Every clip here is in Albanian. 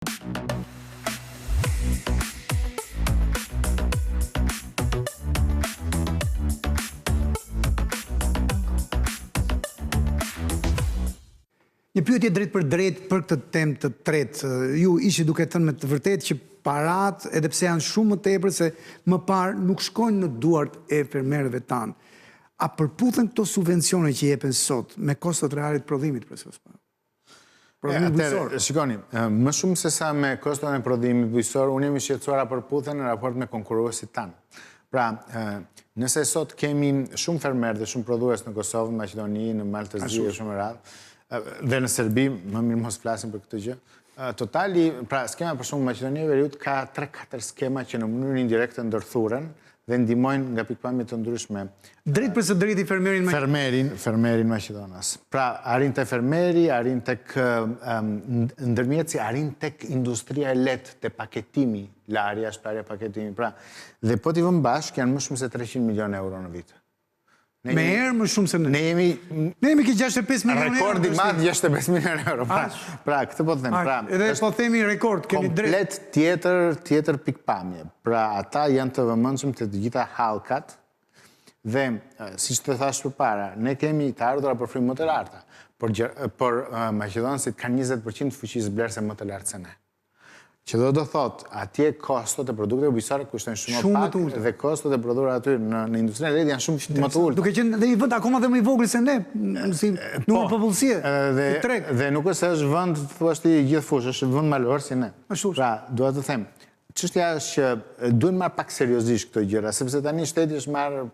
Një pyetje drejt për drejt për këtë temë të tretë. Ju ishi duke thënë me të vërtetë që parat, edhe pse janë shumë më tepër se më parë nuk shkojnë në duart e fermerëve tanë. A përputhen këto subvencione që jepen sot me kostot reale të prodhimit, profesor Spano? Prodhimit bujësor. Shikoni, më shumë se sa me kostot e prodhimit bujësor, unë jemi shqetësuar a përputhen në raport me konkurruesit tanë. Pra, nëse sot kemi shumë fermerë dhe shumë prodhues në Kosovë, në Maqedoni, në Maltëzi e shumë radhë, dhe në Serbi, më mirë mos flasim për këtë gjë, totali, pra skema për shumë Maqedonia e Veriut ka 3-4 skema që në mënyrë indirekte ndërthuren dhe ndihmojnë nga pikpamje të ndryshme. Drejt për së drejti fermerin Maqedonas. Pra, arrin tek fermeri, arrin tek ndërmjetësi, arrin tek industria e lehtë, te paketimi, larja, shparja paketimi. Pra, dhe po t'i vëmë bashkë janë më shumë se 300 milion euro në vit. Me herë më shumë se ne. Ne jemi ke 65 milion euro. Rekordi madh 65 milion euro. Pra, këtë po të them. Edhe po themi rekord, kemi drejt. Komplet tjetër pikpamje. Pra, ata janë të vëmendshëm të gjitha hallkat dhe, siç të thash përpara, ne kemi të ardhurat për frymë më të larta, por maqedonësit kanë 20% fuqisë blerëse më të lartë se ne. Që do thot, atje kostot e produkteve bujësore kushtojnë shumë më pak dhe kostot e prodhuara aty në industrinë e lehtë janë shumë më të ulta. Duke qenë dhe i vend akoma dhe më i vogël se ne, si numër popullsie. Dhe nuk është se është vend thuaç ti gjithë fushë, është vend malor si ne. Pra, dua të them, çështja është që duhen marr pak seriozisht këto gjëra, sepse tani shteti është marr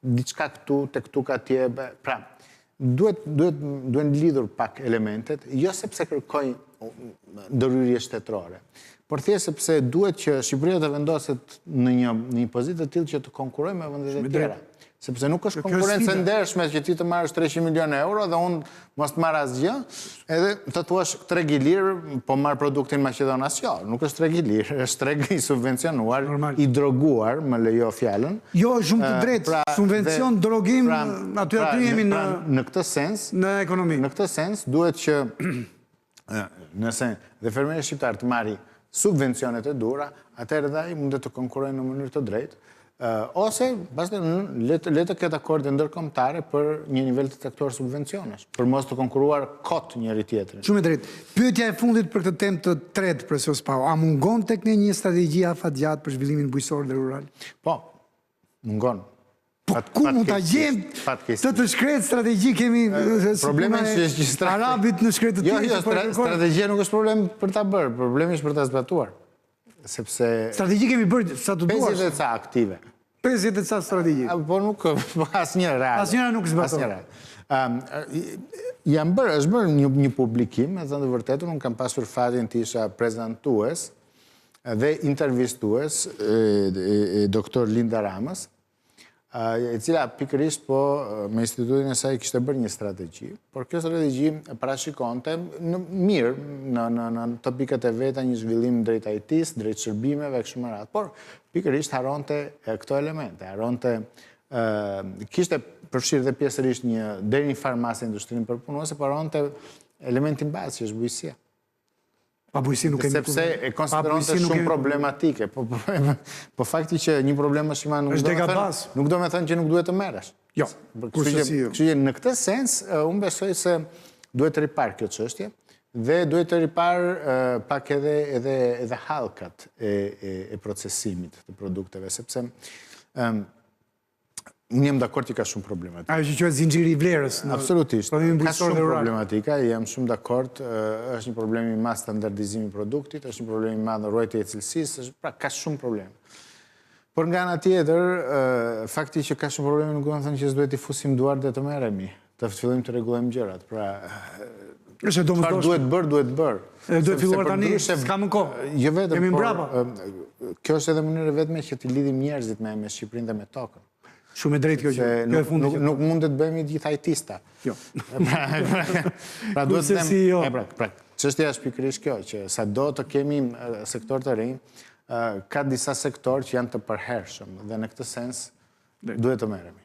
diçka këtu, tek këtu atje, pra, duhen lidhur pak elementet, jo sepse kërkojnë ndërhyrje shtetërore, por thjesht sepse duhet që Shqipëria të vendoset në një pozitë të tillë që të konkurrojë me vendet e tjera. Sepse nuk është konkurrencë e ndershme që ti të marrësh 300 milion euro dhe unë mos të marr asgjë, edhe të thuash treg i lirë, po marr produktin Maqedonas. Jo, nuk është treg i lirë, është treg i subvencionuar, i droguar, më lejo fjalën. Jo, shumë të drejtë, subvencion, drogim, aty jemi në këtë sens, në ekonomi. Në këtë sens duhet që nëse dhe fermeri shqiptar të marri subvencionet e dura, atëherë dhe ai mundet të konkurrojnë në mënyrë të drejtë, ose le të ketë akorde ndërkombëtare për një nivel të caktuar subvencionesh, për mos të konkurruar kot njëri tjetrin. Shumë e drejtë. Pyetja e fundit për këtë temë të tretë, profesor Spano, a mungon tek ne një strategji afatgjatë për zhvillimin bujësor dhe rural? Po, mungon. Po ku mund ta gjejmë të shkret strategji kemi problemi është që arabit në shkret të tjerë. Jo, strategjia nuk është problem për ta bërë, problemi është për ta zbatuar. Sepse strategji kemi bërë sa të duash. 50 ca aktive. 50 ca strategji. Po nuk asnjëra reale. Asnjëra nuk zbatohet. Është bërë një publikim, me thënë të vërtetën, unë kam pasur fatin të isha prezantues dhe intervistues e doktor Linda Ramës, e cila pikërisht po me institutin e saj kishte bërë një strategji, por kjo strategji parashikonte mirë në topikat e veta një zhvillim drejt IT-s, drejt shërbimeve, kështu me radhë, por pikërisht haronte këto elemente, kishte përfshirë dhe pjesërisht deri një farmasë industrinë përpunuese, por haronte elementin bazë që është bujësia. Pa bujësi nuk kemi... Sepse e konsideronte shumë problematike. Po fakti që një problem është ima nuk do me thënë që nuk duhet të merresh. Jo, kurse si jo. Në këtë sens, unë besoj se duhet të ripar kjo çështje dhe duhet të ripar pak edhe hallkat e procesimit të produkteve, sepse unë jam dakord që ka shumë problematika. Ajo që quhet zinxhiri i vlerës. Absolutisht. Ka shumë problematika, jam shumë dakord, është një problem i madh standardizimi i produktit, është një problem i madh ruajtja e cilësisë, pra ka shumë probleme. Por nga ana tjetër, fakti që ka shumë probleme nuk do të thënë që s'duhet i fusim duart dhe të merremi, të fillojmë të rregullojmë gjërat. Pra, çfarë duhet bërë. Duhet filluar tani, s'ka më kohë. Jo vetëm, jemi mbrapa. Kjo është edhe mënyra vetme që të lidhim njerëzit me Shqipërinë dhe me tokën. Shumë e drejtë kjo gjë. Nuk mundet të bëhemi gjithë IT-sta. Jo. Pra duhet të them, çështja është pikërisht kjo, që sado të kemi sektor të rinj, ka disa sektor që janë të përhershëm dhe në këtë sens duhet të merremi.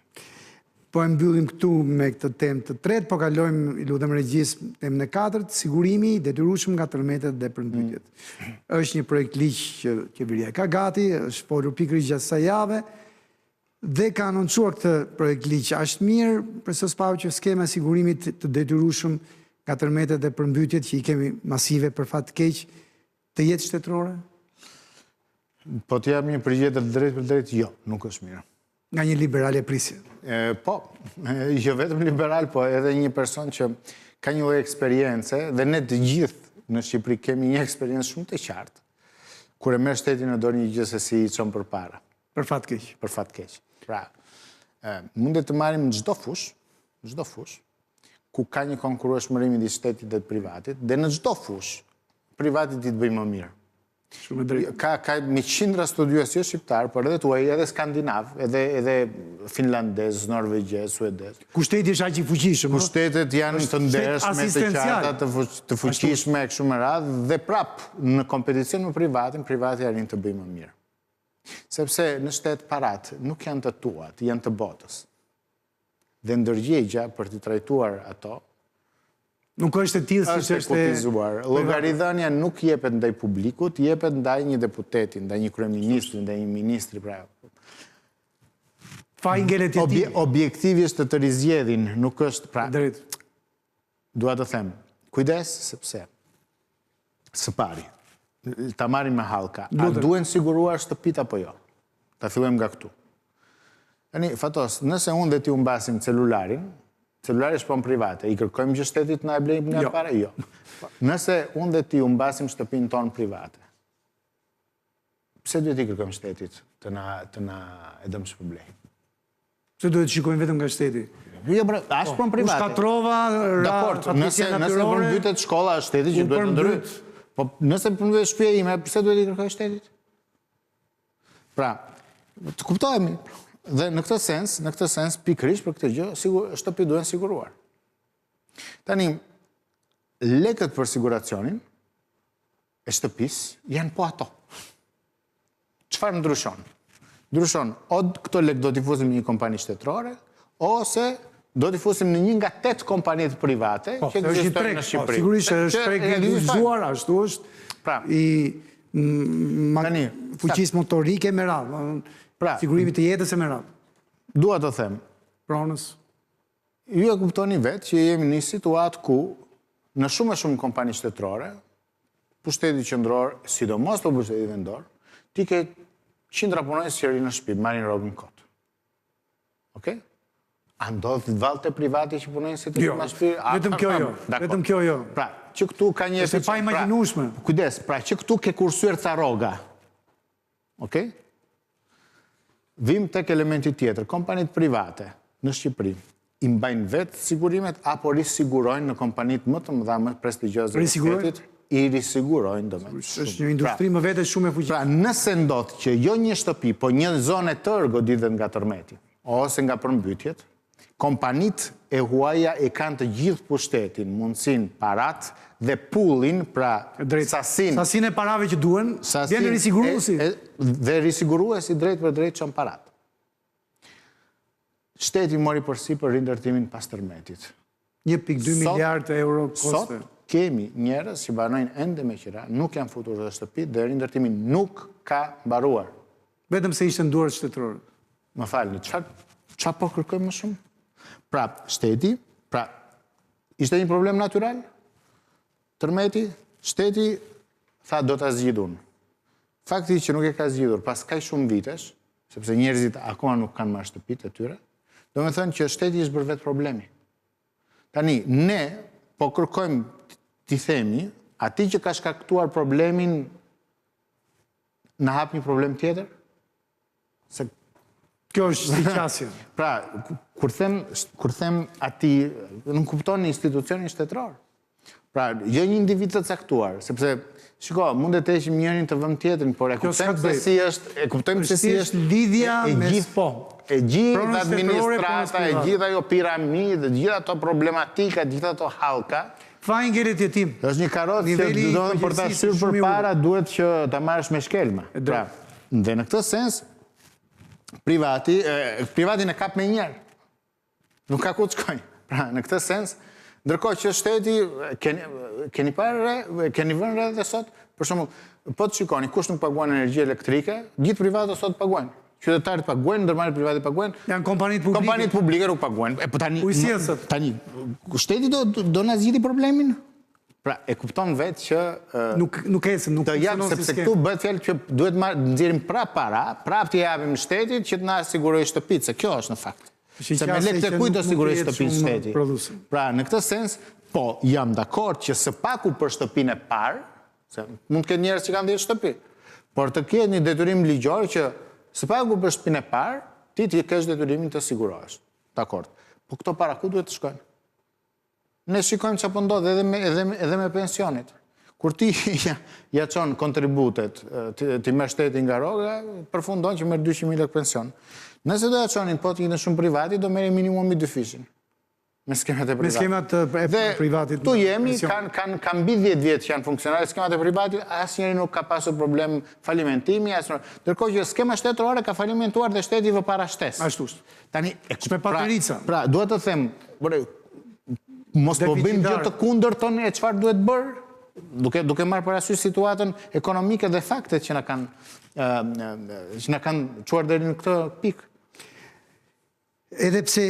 Po e mbyllim këtu me këtë temë të tretë, po kalojmë, i lutem regjis, temën e katërt, sigurimi i detyrueshëm nga tërmetet dhe përmbytjet. Është një projekt ligj që qeveria ka gati, është folur pikërisht gjatë kësaj jave dhe ka anoncuar këtë projekt ligj. Është mirë për së spau që skema e sigurimit të detyrueshëm nga tërmetet dhe përmbytjet që i kemi masive për fat të keq të jetë shtetërore? Po të jam një përgjigje drejt për drejt, jo, nuk është mirë. Nga një liberal e prisje. Po, jo vetëm liberal, po edhe një person që ka një lloj eksperience, dhe ne të gjithë në Shqipëri kemi një eksperiencë shumë të qartë, kur e merr shtetin në dorë një gjë se si i çon përpara. Për fat keq. Për fat keq. Pra, mundet të marrim çdo fush, ku ka një konkurrueshmëri midis shtetit dhe të privatit, dhe në çdo fush privatit i të bëjë më mirë. Ka me qindra studiues jo shqiptar, por edhe tuaj, edhe skandinav, edhe finlandez, norvegjes, suedez. Ku shteti është aq i fuqishëm. Ku shtetet janë të ndershme, të qarta, të fuqishme e kështu me radhë, dhe prap në kompeticion me privatin, privati arrin të bëjë më mirë. Sepse në shtet parat nuk janë të tuat, janë të botës. Dhe ndërgjegja për të trajtuar ato nuk është e tillë siç është kotizuar. Llogaridhënia nuk jepet ndaj publikut, jepet ndaj një deputeti, ndaj një kryeministri, ndaj një ministri, pra. Fajngelet e tij. Objektivi është të rizgjedhin, nuk është, pra. Drejt. Dua të them, kujdes sepse së pari, ta marrim me hallka. A duhen siguruar shtëpit apo jo? Ta fillojmë nga këtu. Tani, Fatos, nëse unë dhe ti u mbasim celulari është pron private, i kërkojmë gjë shtetit na e blejmë nga para? Jo. Nëse unë dhe ti u mbasim shtëpinë tonë private, pse duhet i kërkojmë shtetit të na e dëmë shpërblej? Pse duhet shikojmë vetëm nga shteti? Jo, ashtë pron private. U shkatrova, nëse përmbytet shkolla është shtetit që duhet të ndryhet. Po nëse përmbytet shtëpia ime, pse duhet i kërkoj shtetit? Pra, të kuptojmë. Dhe në këtë sens, pikërisht për këtë gjë, shtëpi duhen siguruar. Tani, lekët për siguracionin e shtëpis janë po ato. Çfarë ndryshon? Ndryshon, o këto lekë do t'i fusim në një kompani shtetërore, ose do t'i fusim në një nga 8 kompanitë private që ekzistojnë në Shqipëri. Sigurisht është treg i vizuar, ashtu është i fuqisë motorike me radhë. Sigurimi të jetës e me radhë. Dua të them. Pronës. Ju e kuptoni vetë që jemi një situatë ku në shumë e shumë kompani shtetërore, pushteti qendror, sidomos të pushteti vendor, ti ke qindra punonjës që rinë në shtëpi, marrin rrogën kot. Okej? A ndodh vallte privati që punojnë si të në shtëpi? Vetëm kjo jo. Vetëm kjo jo. Pra, që këtu ka një është pa imagjinueshme. Kujdes, pra që këtu ke kursyer ca rroga. Okej? Vim tek elementi tjetër, kompanit private në Shqipëri i mbajnë vetë sigurimet apo risigurojnë në kompanit më të mëdha, më prestigjioze të shtetit, i risigurojnë domethënë. Është një industri më vete shumë e fuqishme. Pra, nëse ndodh që jo një shtëpi, po një zonë e tërë godithet nga tërmeti ose nga përmbytjet, kompanit e huaja e kanë të gjithë pushtetin, mundësin, parat dhe pullin, pra sasin e parave që duen, vjen risiguruesi. Dhe risiguruesi drejt për drejt çon parat. Shteti mori përsi për rindërtimin pas tërmetit. 1.2 miliard euro koste. Sot kemi njerëz që banojnë ende me qira, nuk janë futur dhe shtëpi, dhe rindërtimi nuk ka mbaruar. Vetëm se ishte në duart shtetërore. Më falni, çfarë po kërkojmë më shumë? Pra, shteti, ishte një problem natyral? Tërmeti, shteti tha do ta zgjidh unë. Fakti që nuk e ka zgjidhur pas kaq shumë vitesh, sepse njerëzit akoma nuk kanë marrë shtëpitë e tyre, do me thënë që shteti është bërë vetë problemi. Tani, ne po kërkojmë t'i themi, ati që ka shkaktuar problemin në hap një problem tjetër? Kjo është si qasje. Pra, kur them ati, nuk kupton një institucioni shtetëror. Pra, jo një individ të caktuar, sepse, shiko, mundet të heqim njërin të vëmë tjetrin, por e kuptojmë se si është lidhja me po. E gjithë administrata, e gjithë ajo piramidë, gjithë ato problematika, gjithë ato hallka. Fajngelet jetim. Është një karotë që për ta shyrë për para duhet që ta marrësh me shkelma. Pra, dhe në këtë sens, privatin e kap me njerë. Nuk ka ku të shkojnë. Pra, në këtë sens, ndërkohë që shteti, keni vënë re dhe sot, për shembull, po të shikoni, kush nuk paguan energji elektrike, gjithë privatët sot paguajnë. Qytetarët paguajnë, ndërmarrjet private paguajnë. Janë kompanitë publike. Kompanitë publike nuk paguajnë. Po tani, shteti do na zgjidhë problemin? Pra, e kupton vetë që nuk ecën, nuk të jap, sepse këtu bëhet fjalë që duhet nxjerrim prap para, prap t'i japim shtetit që të na sigurojë shtëpitë, se kjo është në fakt. Se me lekë të kujt do sigurojë shtëpitë shteti. Pra, në këtë sens, po, jam dakord që së paku për shtëpinë e parë, se mund të ketë njerëz që kanë 10 shtëpi, por të ketë një detyrim ligjor që së paku për shtëpinë e parë, ti kesh detyrimin të sigurohesh. Dakord. Po këto para ku duhet të shkojnë? Ne shikojmë që po ndodh edhe me pensionit. Kur ti ja çon kontributet, ti merr shteti nga rroga, përfundon që merr 200.000 lekë pension. Nëse do ja çonin po të jenë shumë privati, do merrin minimumi 2 fishin. Me skemat e privatit. Me skemat e privatit. Tu jemi, kanë mbi 10 vjetë që janë funksionale, skemat e privatit, asnjëri nuk ka pasur problem falimentimi, ndërkohë që skema shtetërore ka falimentuar dhe shteti vë para shtesë. Ashtu. Tani, shpepatërica. Pra, duhet të them, mos po bëjmë gjë të kundërtën e çfarë duhet bërë, duke marrë parasysh situatën ekonomike dhe faktet që na kanë çuar deri në këtë pikë. Edhe pse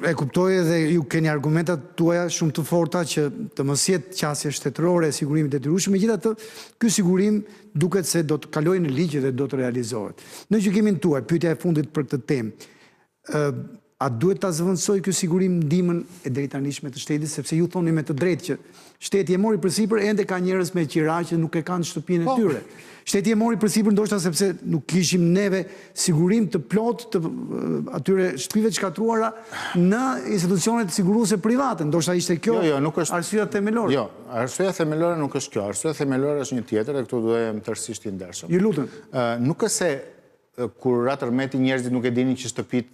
e kuptoj edhe ju keni argumentat tuaja shumë të forta që të mos jetë qasje shtetërore e sigurimit detyrueshëm, megjithatë ky sigurim duket se do të kalojë në ligj dhe do të realizohet. Në gjykimin tuaj, pyetja e fundit për këtë temë, a duhet ta zëvendësoj ky sigurim ndihmën e drejtanishme të shtetit, sepse ju thoni me të drejtë që shteti e mori përsipër, ende ka njerëz me qira që nuk e kanë shtëpinë e tyre. Shteti e mori përsipër ndoshta sepse nuk kishim neve sigurim të plot të atyre shtëpive të shkatruara në institucionet siguruese private. Ndoshta ishte kjo arsyeja themelore. Jo, arsyeja themelore nuk është kjo. Arsyeja themelore është një tjetër, e këtu duhem tërësisht i ndershëm. Ju lutem. Nuk është se kur ratërmeti njerëzit nuk e dinin që shtëpit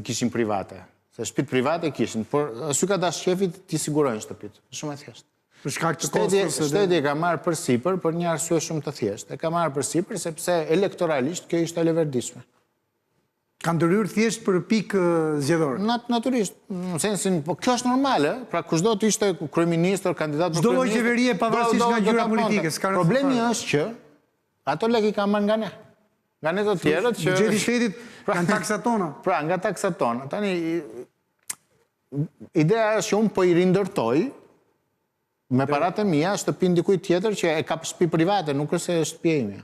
kishin private. Se shtëpit private kishin, por aty ka dash shefit t'i sigurojnë shtëpit. Shumë e thjeshtë. Shteti e ka marrë përsipër për një arsye shumë të thjeshtë. E ka marrë përsipër sepse elektoralisht kjo ishte e leverdishme. Kanë ndërhyrë thjesht për pikë zgjedhore. Natyrisht, në sensin, po kjo është normale, pra kushdo të ishte kryeministër, kandidat për kryeministër. Çdo lloj qeverie pavarësisht nga ngjyra politike. Problemi është që ato lekë i kanë marrë nga ne. Nga ne të tjerët që... Buxheti i shtetit kanë taksat tona. Pra, nga taksat tona. Tani, ideja është që unë po i rindërtoj me paratë e mia shtëpinë dikujt tjetër që e ka shtëpi private, nuk është se shtëpia ime.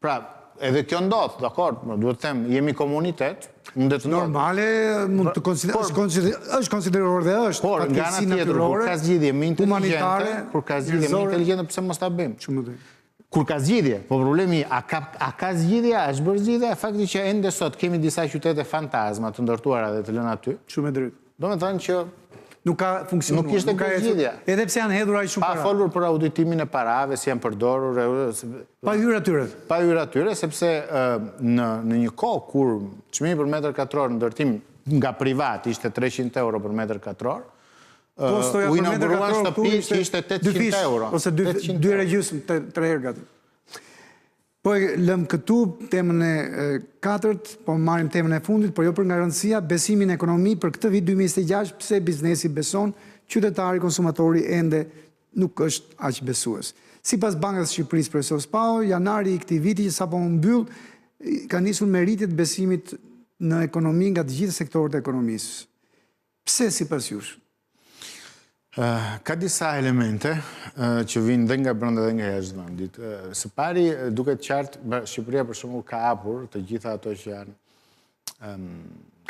Pra, edhe kjo ndodh, dakord, duhet të them, jemi komunitet, mundet të ndodh. Normale, mund të është konsideruar dhe është. Por, nga ana tjetër, kur ka zgjidhje më inteligjente, pse mos ta bëjmë? Shumë të Kur ka zgjidhje, po problemi, a ka zgjidhje, a është bërë zgjidhje, fakti që ende sot kemi disa qytete fantazma të ndërtuara dhe të lënë aty. Shumë e drejtë. Do me thënë që nuk ka funksionuar. Nuk ishte bërë zgjidhja. Edhe pse janë hedhur aq shumë para. Pa folur për auditimin e parave, si janë përdorur. Pa hyrë atyre. Pa hyrë atyre, sepse në një kohë kur çmimi për metër katror në ndërtim nga privat ishte 300 euro për metër katror, u inauguruan shtëpi që ishte 800 euro. Ose 2,5, 3 herë gati. Po lëm këtu temën e 4, po marrim temën e fundit, por jo për nga rëndësia, besimin e ekonomi për këtë vit 2026, pse biznesi beson, qytetari, konsumatori ende nuk është aq besues. Sipas Bankës së Shqipërisë, profesor Spao, janari i këtij viti që sapo mbyll, ka nisur me rritje të besimit në ekonomi nga të gjithë sektorët e ekonomisë. Pse sipas jush? Ka disa elemente që vinë dhe nga brenda dhe nga jashtë vendit. Së pari, duket qartë, Shqipëria për shembull ka hapur të gjitha ato që janë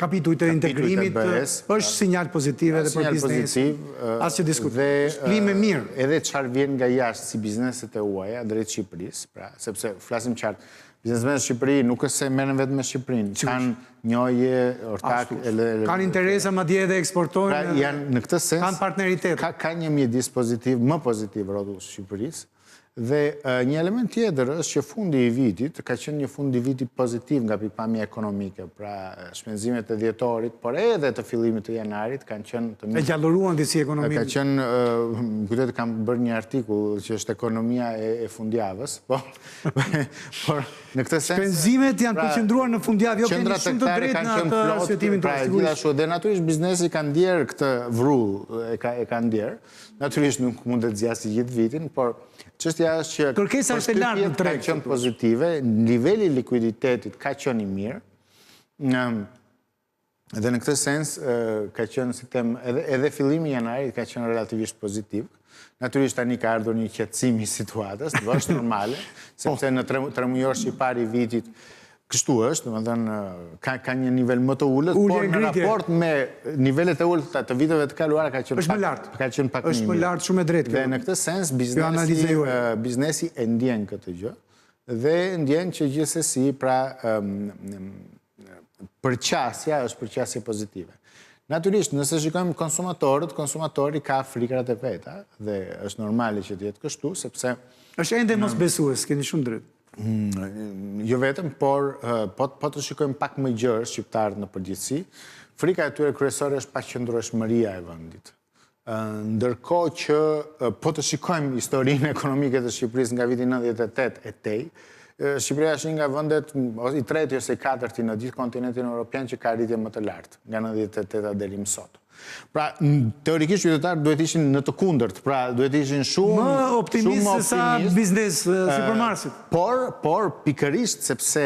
kapitujt e integrimit, është sinjal pozitiv edhe për biznesin. Asnjë diskutim. Është klimë mirë. Edhe çfarë vjen nga jashtë si bizneset e huaja drejt Shqipërisë, pra, sepse flasim qartë, biznesmenët e Shqipërisë nuk është se merren vetëm me Shqipërinë, kanë njohje, ortak, kanë interesa madje edhe eksportojnë. Pra, janë në këtë sens, kanë partneritet. Ka një mjedis pozitiv, më pozitiv rrodhull Shqipërisë. Dhe një element tjetër është që fundi i vitit ka qenë një fundi i vitit pozitiv nga pikpamja ekonomike, pra shpenzimet e dhjetorit, por edhe të fillimit të janarit kanë qenë të mirë. E gjalluruan disi ekonominë. Ka qenë, kujtet kam bërë një artikull që është ekonomia e fundjavës, por në këtë sens... Shpenzimet janë përqendruar në fundjavë, jo keni shumë të drejtë në atë arsjetimin pra gjithashtu, dhe natyrisht biznesi ka ndjerë këtë vrull, e ka ndjerë. Natyrisht nuk mund të zgjasë gjithë vitin, por çështja është që kërkesa është e lartë në treg, ka qenë pozitive, niveli i likuiditetit ka qenë i mirë. Dhe në këtë sens ka qenë, si them, edhe fillimi i janarit ka qenë relativisht pozitiv. Natyrisht tani ka ardhur një qetësim i situatës, është normale, sepse në tremujor shqiptar i vitit kështu është, domethënë ka një nivel më të ulët, por në raport me nivelet e ulta të viteve të kaluara ka qenë pak më është më lart, shumë e drejtë. Dhe në këtë sens biznesi e ndjen këtë gjë dhe ndjen që gjithsesi pra përqasja është përqasje pozitive. Natyrisht, nëse shikojmë konsumatori ka frikrat e veta dhe është normale që të jetë kështu, sepse është ende mosbesues, keni shumë drejtë. Jo vetëm, por po të shikojmë pak më gjërë shqiptarët në përgjithësi, frika e tyre kryesore është paqëndrueshmëria e vendit. Ndërkohë që po të shikojmë historinë ekonomike të Shqipërisë nga viti 98 e tej, Shqipëria është një nga vendet i treti ose i katërti në gjithë kontinentin evropian që ka rritje më të lartë, nga 98 deri më sot. Pra, teorikisht qytetarët duhet ishin në të kundërt, pra duhet ishin shumë më optimist se sa biznes supermarketit. Por pikërisht sepse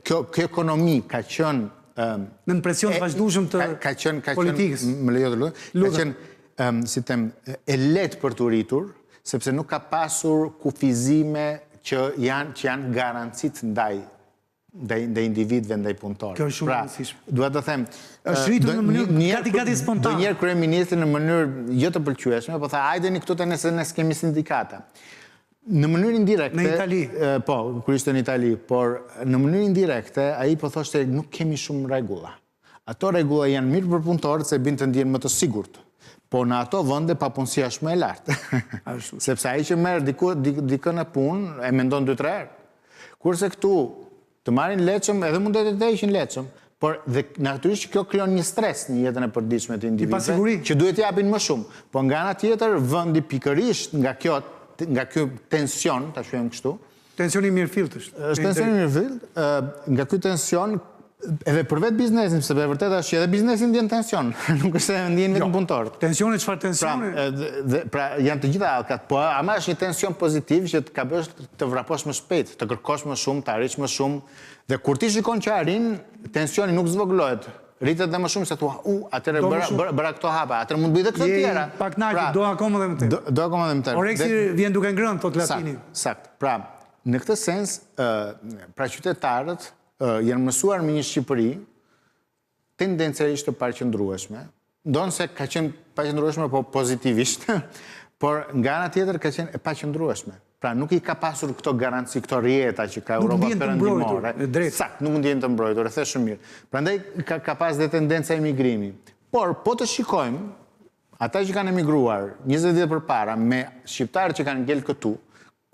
kjo ekonomi ka qenë në presion të vazhdueshëm të politikës. Më lejo të lutem. Ka qenë, si them, e lehtë për të rritur, sepse nuk ka pasur kufizime që janë garancit ndaj individëve, ndaj punëtorëve. Kjo është shumë rëndësishme. Duhet të them, është rritur në mënyrë gati spontane. Ndonjëherë kryeministri në mënyrë jo të pëlqyeshme, po tha hajdeni këtu te ne kemi sindikata. Në mënyrë indirekte, në Itali. Po, kur ishte në Itali, por në mënyrë indirekte ai po thoshte nuk kemi shumë rregulla. Ato rregulla janë mirë për punëtorët se bin të ndjen më të sigurt. Po në ato vende papunësia është më e lartë. Sepse ai që merr dikën në punë e mendon 2-3 herë. Kurse këtu të marrin leçëm, edhe mund të heqin leçëm, por dhe natyrisht kjo krijon një stres në jetën e përditshme të individëve, që duhet japin më shumë. Po nga ana tjetër, vendi pikërisht nga ky tension, ta quajmë kështu. Tensioni i mirëfillt është. Është tensioni i mirëfillt, nga ky tension edhe për vetë biznesin, sepse e vërtetë është që edhe biznesi ndjen tension, nuk është se ndjen vetëm punëtorët. Tensioni çfarë tensioni? Pra janë të gjitha allkat, po ama është një tension pozitiv që ka bësh të vraposh më shpejt, të kërkosh më shumë, të arrish më shumë, dhe kur ti shikon që arrin, tensioni nuk zvogëlohet. Rritet dhe më shumë se thua, atëre bëra këto hapa, atëre mund bëj edhe këto tjera. Pak naqë, do akoma dhe më tepër. Do akoma dhe më tepër. Oreksi vjen duke ngrënë, thot latini. Sakt. Pra, në këtë sens, pra qytetarët janë mësuar me një Shqipëri tendencialisht të paqëndrueshme, ndonë se ka qenë paqëndrueshme po pozitivisht, por nga ana tjetër ka qenë e paqëndrueshme. Pra nuk i ka pasur këto garanci, këto rjeta që ka Europa perëndimore. Sakt, nuk mund të jenë të mbrojtur, e the shumë mirë. Prandaj ka pas dhe tendenca emigrimi. Por po të shikojmë, ata që kanë emigruar 20 vjet përpara me shqiptarët që kanë ngel këtu,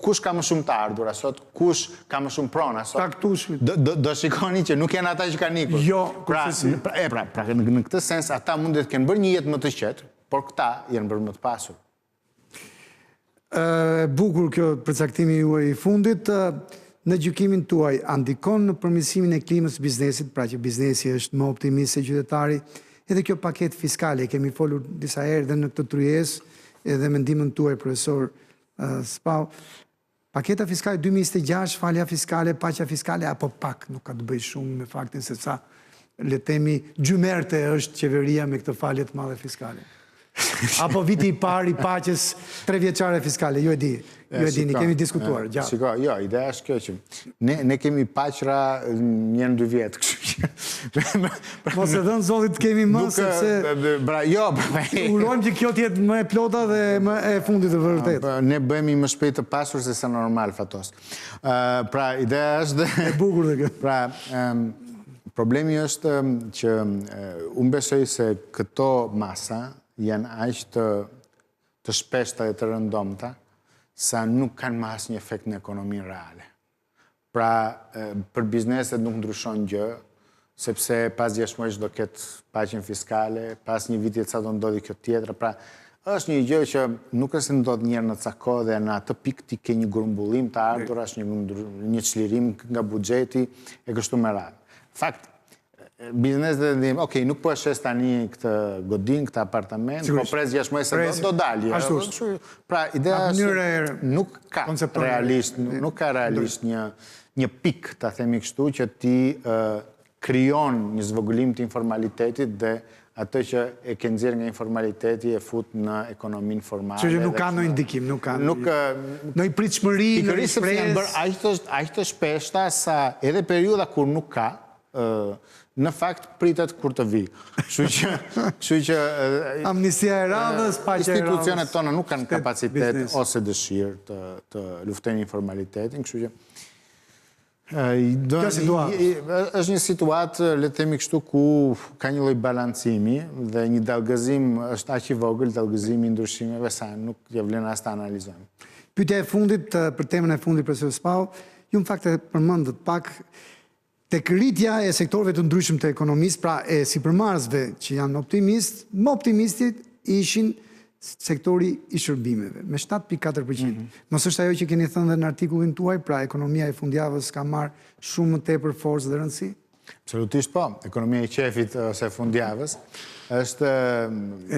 kush ka më shumë të ardhur asot, kush ka më shumë pronë asot. Taktushmit. Do shikoni që nuk janë ata që kanë ikur. Jo, pra në këtë sens ata mundet të kenë bërë një jetë më të qetë, por këta janë bërë më të pasur. Bukur kjo përcaktimi juaj i fundit. Në gjykimin tuaj, ndikon në përmirësimin e klimës biznesit, pra që biznesi është më optimist se qytetari, edhe kjo paketë fiskale, kemi folur disa herë dhe në këtë tryezë, edhe mendimin tuaj, profesor Spau. Paketa fiskale 2026, falja fiskale, paqja fiskale, apo pak nuk ka të bëjë shumë me faktin se sa le të themi gjymerte është qeveria me këtë falje të madhe fiskale. Apo viti i parë i paqes 3 vjeçare fiskale, ju e dini, kemi diskutuar. Shiko, jo, ideja është kjo që ne kemi paqra 1-2 vjetë, kështu që... Mos e dhënë zotit kemi më, sepse... Jo, urojmë që kjo t'jetë më e plota dhe më e fundit të vërtet. Ne bëhemi më shpejt të pasur se sa normal, fatos. Pra, ideja është... E bukur dhe kjo. Pra, problemi është që unë besoj se këto masa janë aq të shpeshta dhe të rëndomta, sa nuk kanë më asnjë efekt në ekonominë reale. Pra, për bizneset nuk ndryshon gjë, sepse pas 6 muajsh do ketë paqen fiskale, pas një viti ca do ndodhi kjo tjetra. Pra, është një gjë që nuk është se ndodh njerë në ca kohë dhe në atë pikë ti ke një grumbullim të ardhur, është një çlirim nga buxheti e kështu me radhë. Fakt, bizneset dhe okej, nuk po e shes tani këtë godin, këtë apartament, po pres 6 muaj se do dalë. Pra, ideja është nuk ka realisht një pikë, ta themi kështu, që ti krijon një zvogëlim të informalitetit dhe atë që e ke nxjerrë nga informaliteti e fut në ekonominë formale. Që nuk ka ndonjë ndikim, nuk ka ndonjë pritshmëri, ndonjë shpresë. Aq të shpeshta sa edhe periudha kur nuk ka, në fakt pritet kur të vi. Kështu që amnistia e radhës, paqja e radhës. Institucionet tona nuk kanë kapacitet ose dëshirë të luftojnë informalitetin, kështu që është një situatë, le të themi kështu, ku ka një lloj balancimi dhe një dallgëzim është aq i vogël, dallgëzimi i ndryshimeve sa nuk ja vlen as ta analizojmë. Pyetja e fundit, për temën e fundit profesor Spau, ju në fakt e përmendët pak tek rritja e sektorëve të ndryshëm të ekonomisë, pra e sipërmarrësve që janë më optimistit ishin sektori i shërbimeve, me 7.4%. Mos është ajo që keni thënë dhe në artikullin tuaj, pra ekonomia e fundjavës ka marrë shumë më tepër forcë dhe rëndësi? Absolutisht po. Ekonomia i qefit ose fundjavës është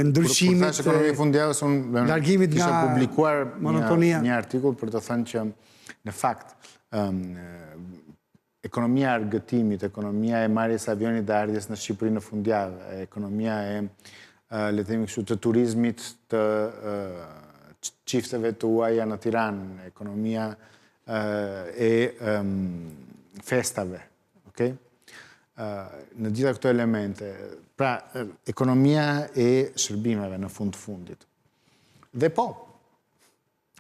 ndryshimit, kur thash ekonomia e fundjavës, unë largimit nga publikuar monotonia një artikull për të thënë që në fakt ekonomia e argëtimit, ekonomia e marrjes avionit dhe ardhjes në Shqipëri në fundjavë, ekonomia e le të themi kështu të turizmit, të çifteve të huaja në Tiranë, ekonomia e festave, okay? Në gjitha këto elemente, pra ekonomia e shërbimeve në fundit. Dhe po,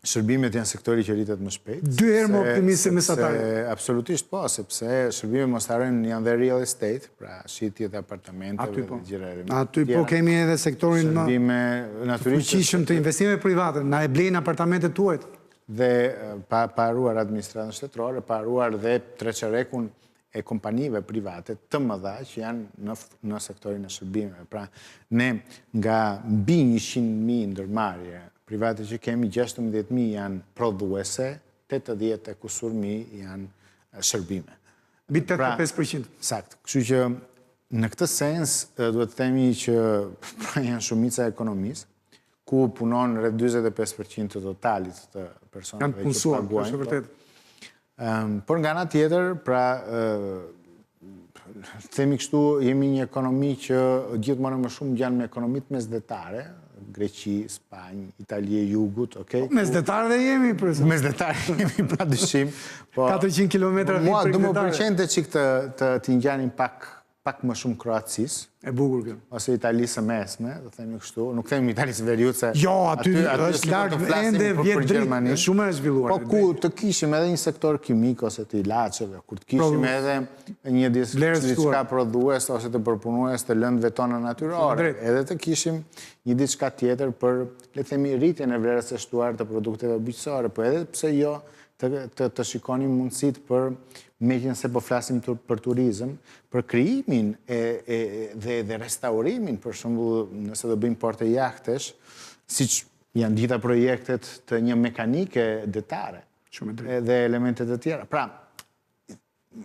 shërbimet janë sektori që rritet më shpejt. 2 herë më optimist se mesatari. Absolutisht po, sepse shërbimet mos harrojmë janë dhe real estate, pra shitje dhe apartamenteve dhe gjëra e tjera. Aty po kemi edhe sektorin më fuqishëm të investimeve private, na e blejnë apartamentet tuajt. Dhe pa haruar administratën shtetërore, pa haruar dhe treçarekun e kompanive private të mëdha që janë në sektorin e shërbimeve. Pra, ne nga mbi 100.000 ndërmarrje private që kemi, 16.000 janë prodhuese, 80 e kusur mijë janë shërbime. Mbi 85%. Sakt. Kështu që në këtë sens duhet të themi që janë shumica e ekonomisë, ku punon rreth 45% të totalit të personave që paguajnë. Por nga ana tjetër, pra themi kështu, jemi një ekonomi që gjithmonë më shumë ngjan me ekonomitë mesdhetare, Greqi, Spanjë, Itali e Jugut, okay? Mesdhetar dhe jemi, profesor. Mesdhetar jemi, pa dyshim. 400 kilometra vit për qytetare. Mua, më pëlqente që të ngjanin pak më shumë Kroacisë. E bukur kjo. Ose Italisë mesme, do themi kështu. Nuk themi Italisë veriut se... Jo, aty është larg ende vjet dritë, shumë e zhvilluar. Po ku të kishim edhe një sektor kimik ose të ilaçeve, kur të kishim edhe një diçka prodhues ose të përpunues të lëndëve tona natyrore, edhe të kishim një diçka tjetër për, le të themi, rritjen e vlerës së shtuar të produkteve bujqësore, po edhe pse jo të shikonim mundësitë për meqen se po flasim për turizëm, për krijimin dhe restaurimin, për shembull, nëse do bëjmë porte jahtesh, siç janë gjitha projektet të një mekanike detare dhe elemente të tjera. Pra,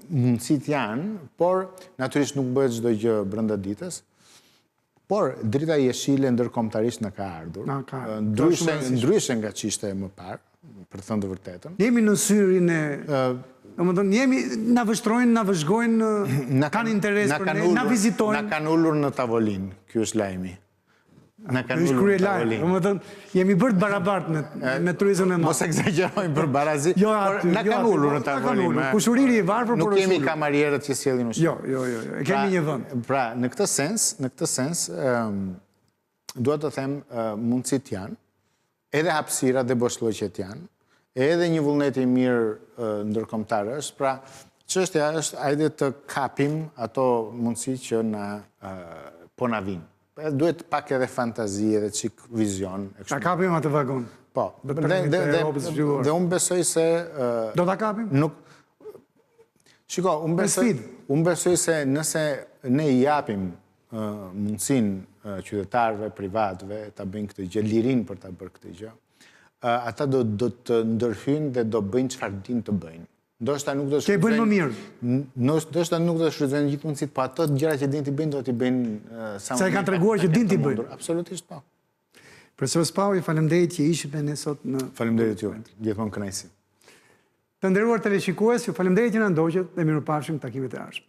mundësit janë, por natyrisht nuk bëhet çdo gjë brenda ditës, por drita jeshile ndërkombëtarisht na ka ardhur. Ndryshe nga ç'ishte më parë, për të thënë të vërtetën. Jemi në syrin e... Na vështrojnë, na vëzhgojnë, kanë interes për ne, na vizitojnë. Na kanë ullur në tavolinë, kjo është lajmi. Na kanë ullur në tavolinë. Jemi bërë barabart me turizmën e madh. Mos egzagerojmë për barazi, por na kanë ullur në tavolinë. Kushuriri i varfër, nuk kemi kamarierët që sjellin ushqim. Jo, kemi një vend. Pra, në këtë sens, duhet të them mundësit janë, edhe hapësirat dhe boshllëqet janë, edhe një vullnet i mirë ndërkombëtar është, pra çështja është hajde të kapim ato mundësi që po na vinë. Duhet pak edhe fantazi edhe çik vizion. Ta kapim atë vagon. Po, dhe unë besoj se... Do t'a kapim? Shiko, unë besoj se nëse ne i japim mundësin qytetarëve, privatëve, ta bëjnë këtë gjë, lirin për ta bërë këtë gjë, ata do të ndërhyjnë dhe do bëjnë çfarë din të bëjnë. Ndoshta nuk do të shfrytëzojnë. Ke bëjnë më mirë. Ndoshta nuk do të shfrytëzojnë gjithë mundësitë, po ato gjëra që din të bëjnë do t'i bëjnë sa e kanë treguar që din t'i bëjnë. Absolutisht po. Profesor Spavi, faleminderit që ishit me ne sot në... Faleminderit ju, gjithmonë kënaqësi. Të nderuar teleshikues, ju faleminderit që na ndoqët dhe mirupafshim takimet e ardhshme.